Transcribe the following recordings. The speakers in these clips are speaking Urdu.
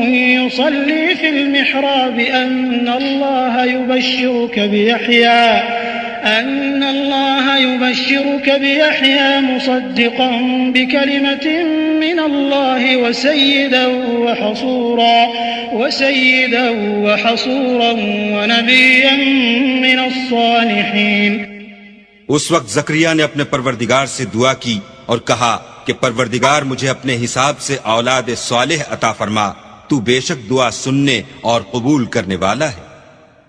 يصلي في المحراب أن الله يبشرك بيحيى مصدقا بكلمة من الله وسيدا وحصورا ونبيا من الصالحين. اس وقت زکریا نے اپنے پروردگار سے دعا کی اور کہا کہ پروردگار مجھے اپنے حساب سے اولاد صالح عطا فرما، تو بے شک دعا سننے اور قبول کرنے والا ہے.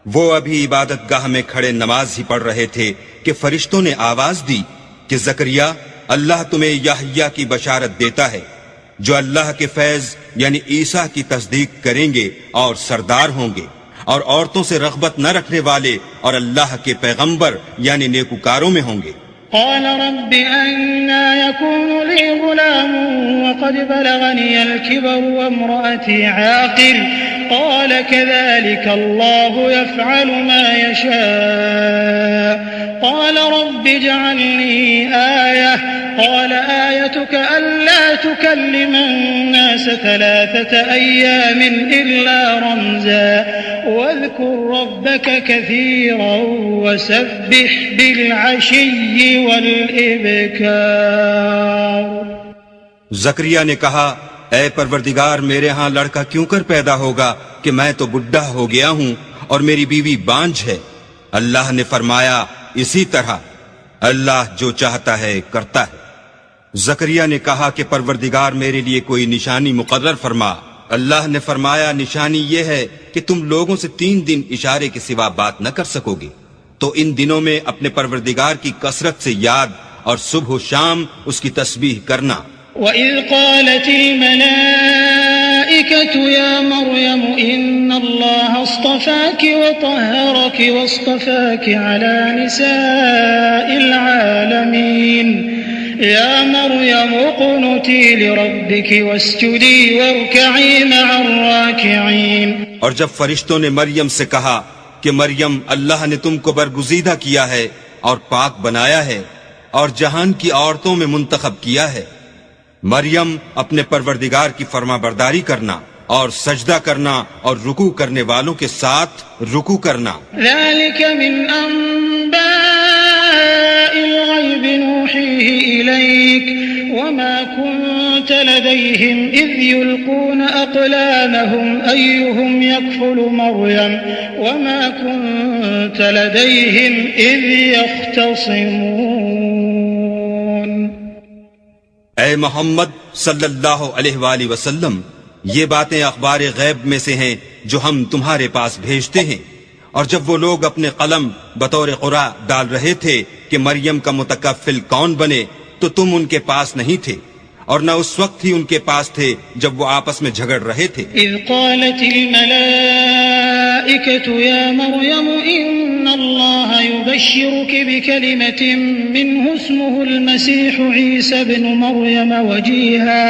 وہ ابھی عبادت گاہ میں کھڑے نماز ہی پڑھ رہے تھے کہ فرشتوں نے آواز دی کہ زکریا، اللہ تمہیں یحییٰ کی بشارت دیتا ہے جو اللہ کے فیض یعنی عیسیٰ کی تصدیق کریں گے اور سردار ہوں گے اور عورتوں سے رغبت نہ رکھنے والے اور اللہ کے پیغمبر یعنی نیکوکاروں میں ہوں گے. قال رب أنا يكون لي غلام وقد بلغني الكبر وامرأتي عاقر قال كذلك الله يفعل ما يشاء قال رب اجعل لي آية قال آيتك ألا تكلم الناس 3 أيام إلا رمزا واذكر ربك كثيرا وسبح بالعشي والإبكار. زکریا نے کہا اے پروردگار میرے ہاں لڑکا کیوں کر پیدا ہوگا کہ میں تو بڈھا ہو گیا ہوں اور میری بیوی بانجھ ہے. اللہ نے فرمایا اسی طرح اللہ جو چاہتا ہے کرتا ہے. زکریا نے کہا کہ پروردگار میرے لیے کوئی نشانی مقرر فرما. اللہ نے فرمایا نشانی یہ ہے کہ تم لوگوں سے 3 دن اشارے کے سوا بات نہ کر سکو گے، تو ان دنوں میں اپنے پروردگار کی کثرت سے یاد اور صبح و شام اس کی تسبیح کرنا. وَإِذْ قَالَتِ الْمَلَائِكَةُ يَا مَرْيَمُ إِنَّ اللَّهَ اصْطَفَاكِ وَطَهَّرَكِ وَاصْطَفَاكِ عَلَى نِسَاءِ الْعَالَمِينَ يَا مَرْيَمُ اقْنُتِي لِرَبِّكِ وَاسْجُدِي وَارْكَعِي مَعَ الرَّاكِعِينَ. اور جب فرشتوں نے مریم سے کہا کہ مریم اللہ نے تم کو برگزیدہ کیا ہے اور پاک بنایا ہے اور جہان کی عورتوں میں منتخب کیا ہے، مریم اپنے پروردگار کی فرما برداری کرنا اور سجدہ کرنا اور رکوع کرنے والوں کے ساتھ رکوع کرنا. ذلك من أنباء الغيب نوحيه إليك وما كنت لديهم إذ يلقون أقلامهم أيهم يكفل مريم وما كنت لديهم إذ يختصمون. اے محمد صلی اللہ علیہ وآلہ وسلم، یہ باتیں اخبار غیب میں سے ہیں جو ہم تمہارے پاس بھیجتے ہیں. اور جب وہ لوگ اپنے قلم بطور قرعہ ڈال رہے تھے کہ مریم کا متکفل کون بنے تو تم ان کے پاس نہیں تھے، اور نہ اس وقت ہی ان کے پاس تھے جب وہ آپس میں جھگڑ رہے تھے. اذ قالت الملائکة یا مریم ان اللہ یبشرک بکلمة منه اسمه المسیح عیسی ابن مریم وجیہا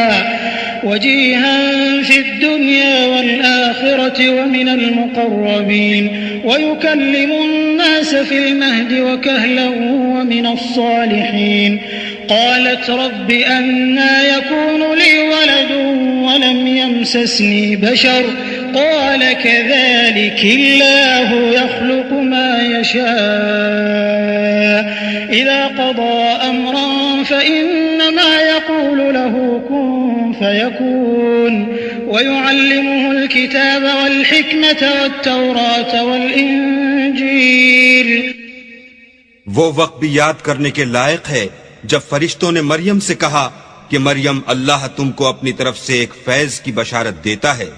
فی الدنیا والآخرة ومن المقربین ويكلم الناس في المهد وكهلا ومن الصالحين. قالت رب أنى يكون لي ولد ولم يمسسني بشر قال كذلك الله يخلق ما يشاء إذا قضى أمرا فإنما يقول له كن فيكون. ويعلمه الكتاب والحكمة والتوراة والإنجيل. وہ وقت بھی یاد کرنے کے لائق ہے جب فرشتوں نے مریم سے کہا کہ مریم اللہ تم کو اپنی طرف سے ایک فیض کی بشارت دیتا ہے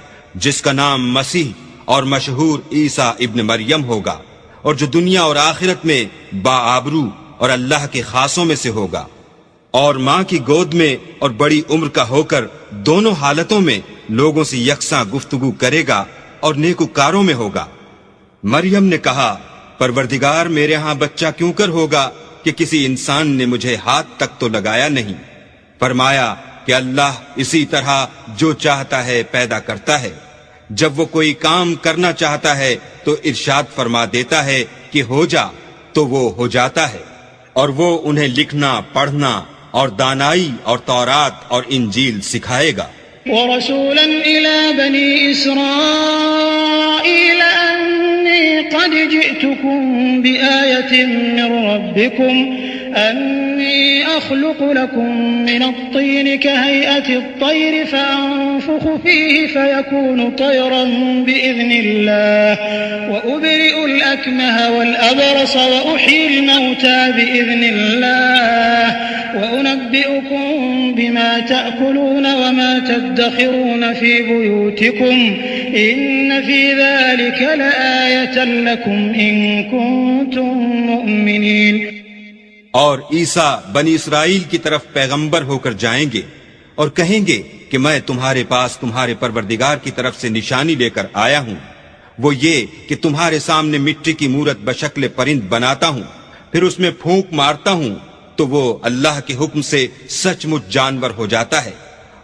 جس کا نام مسیح اور مشہور عیسیٰ ابن مریم ہوگا، اور جو دنیا اور آخرت میں باآبرو اور اللہ کے خاصوں میں سے ہوگا، اور ماں کی گود میں اور بڑی عمر کا ہو کر دونوں حالتوں میں لوگوں سے یکساں گفتگو کرے گا اور نیکوکاروں میں ہوگا. مریم نے کہا پروردگار میرے ہاں بچہ کیوں کر ہوگا کہ کسی انسان نے مجھے ہاتھ تک تو لگایا نہیں. فرمایا کہ اللہ اسی طرح جو چاہتا ہے پیدا کرتا ہے. جب وہ کوئی کام کرنا چاہتا ہے تو ارشاد فرما دیتا ہے کہ ہو جا تو وہ ہو جاتا ہے، اور وہ انہیں لکھنا پڑھنا اور دانائی اور تورات اور انجیل سکھائے گا. ورسولا إلى بني إسرائيل أني قد جئتكم بآية من ربكم أني أخلق لكم من الطين كهيئة الطير فأنفخ فيه فيكون طيرا بإذن الله وأبرئ الأكمه والأبرص وأحيي الموتى بإذن الله وأنبئكم بما تأكلون وما تدخرون في بيوتكم إن في ذلك لآية لكم إن كنتم مؤمنين. اور عیسیٰ بنی اسرائیل کی طرف پیغمبر ہو کر جائیں گے اور کہیں گے کہ میں تمہارے پاس تمہارے پروردگار کی طرف سے نشانی لے کر آیا ہوں، وہ یہ کہ تمہارے سامنے مٹی کی مورت بشکل پرند بناتا ہوں، پھر اس میں پھونک مارتا ہوں تو وہ اللہ کے حکم سے سچ مچ جانور ہو جاتا ہے،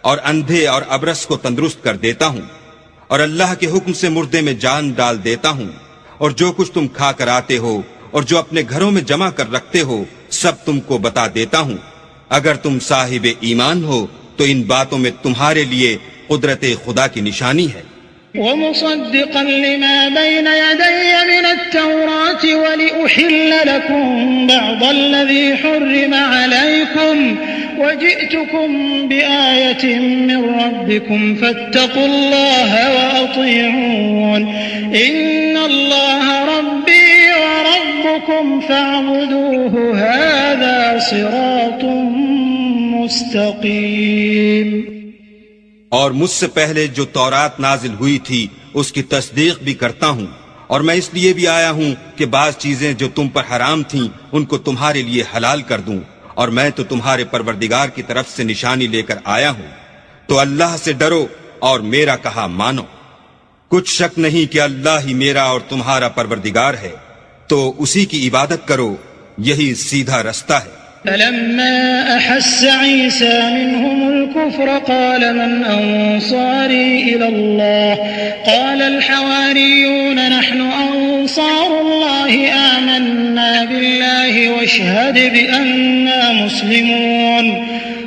اور اندھے اور ابرس کو تندرست کر دیتا ہوں، اور اللہ کے حکم سے مردے میں جان ڈال دیتا ہوں، اور جو کچھ تم کھا کر آتے ہو اور جو اپنے گھروں میں جمع کر رکھتے ہو سب تم کو بتا دیتا ہوں. اگر تم صاحب ایمان ہو تو ان باتوں میں تمہارے لیے قدرت خدا کی نشانی ہے. ومصدقا لما بين يدي من التوراة ولأحل لكم بعض الذي حرم عليكم وجئتكم بآية من ربكم فاتقوا الله وأطيعون إن الله ربي وربكم فاعبدوه هذا صراط مستقيم. اور مجھ سے پہلے جو تورات نازل ہوئی تھی اس کی تصدیق بھی کرتا ہوں، اور میں اس لیے بھی آیا ہوں کہ بعض چیزیں جو تم پر حرام تھیں ان کو تمہارے لیے حلال کر دوں، اور میں تو تمہارے پروردگار کی طرف سے نشانی لے کر آیا ہوں. تو اللہ سے ڈرو اور میرا کہا مانو. کچھ شک نہیں کہ اللہ ہی میرا اور تمہارا پروردگار ہے، تو اسی کی عبادت کرو، یہی سیدھا رستہ ہے. فلما أحس عيسى منهم الكفر قال من أنصاري إلى الله قال الحواريون نحن أنصار الله آمنا بالله واشهد بأننا مسلمون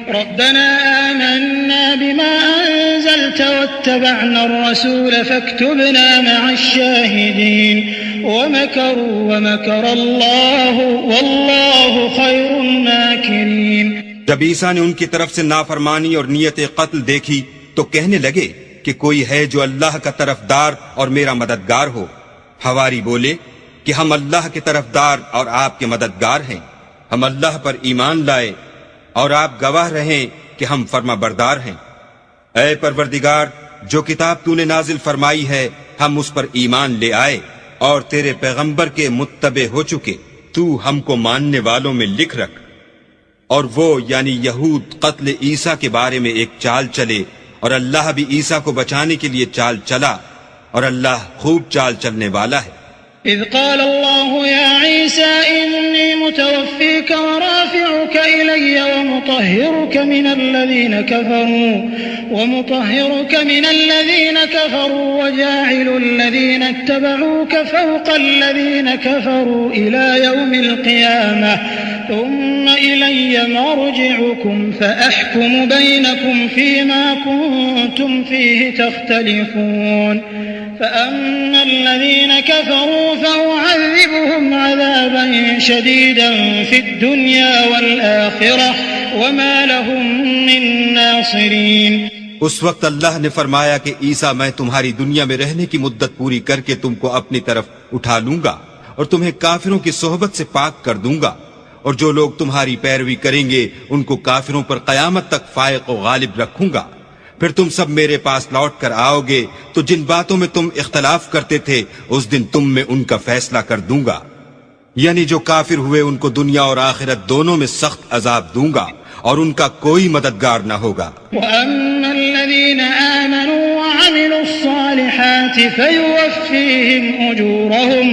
ربنا آمنا بما أنزلت واتبعنا الرسول فاكتبنا مع الشاهدين ومكروا ومكر الله والله خير الماكرين. جب عیسیٰ نے ان کی طرف سے نافرمانی اور نیت قتل دیکھی تو کہنے لگے کہ کوئی ہے جو اللہ کا طرفدار اور میرا مددگار ہو. حواری بولے کہ ہم اللہ کے طرفدار اور آپ کے مددگار ہیں، ہم اللہ پر ایمان لائے اور آپ گواہ رہیں کہ ہم فرما بردار ہیں. اے پروردگار، جو کتاب تو نے نازل فرمائی ہے ہم اس پر ایمان لے آئے اور تیرے پیغمبر کے متبع ہو چکے، تو ہم کو ماننے والوں میں لکھ رکھ. اور وہ یعنی یہود قتل عیسیٰ کے بارے میں ایک چال چلے، اور اللہ بھی عیسیٰ کو بچانے کے لیے چال چلا، اور اللہ خوب چال چلنے والا ہے. إذ قال الله يا عيسى إني متوفيك ورافعك إلي ومطهرك من الذين كفروا وجاعل الذين اتبعوك فوق الذين كفروا إلى يوم القيامة ثم إلي مرجعكم فأحكم بينكم فيما كنتم فيه تختلفون فأما الذين كفروا فأعذبهم عذابا شديدا في الدنيا والآخرة وما لهم من ناصرين. اس وقت اللہ نے فرمایا کہ عیسیٰ میں تمہاری دنیا میں رہنے کی مدت پوری کر کے تم کو اپنی طرف اٹھا لوں گا اور تمہیں کافروں کی صحبت سے پاک کر دوں گا، اور جو لوگ تمہاری پیروی کریں گے ان کو کافروں پر قیامت تک فائق و غالب رکھوں گا. پھر تم سب میرے پاس لوٹ کر آؤ گے تو جن باتوں میں تم اختلاف کرتے تھے اس دن تم میں ان کا فیصلہ کر دوں گا. یعنی جو کافر ہوئے ان کو دنیا اور آخرت دونوں میں سخت عذاب دوں گا اور ان کا کوئی مددگار نہ ہوگا. وَأَمَّا الَّذِينَ آمَنُوا وَعَمِلُوا الصَّالِحَاتِ فَيُوَفِّيهِمْ أُجُورَهُمْ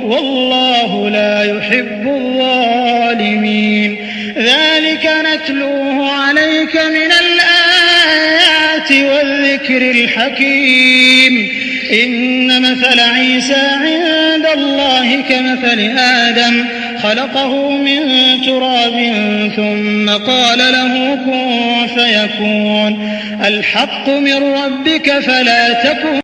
وَاللَّهُ لَا يُحِبُّ الظَّالِمِينَ. ذَلِكَ نَتْلُوهُ عَلَيْكَ مِنَ الْآيَاتِ وَالذِّكْرِ الْحَكِيمِ. إِنَّ مَثَلَ عِيسَى عِندَ اللَّهِ كَمَثَلِ آدَمَ خلقه من تراب ثم قال له كن فيكون الحق من ربك فلا تكن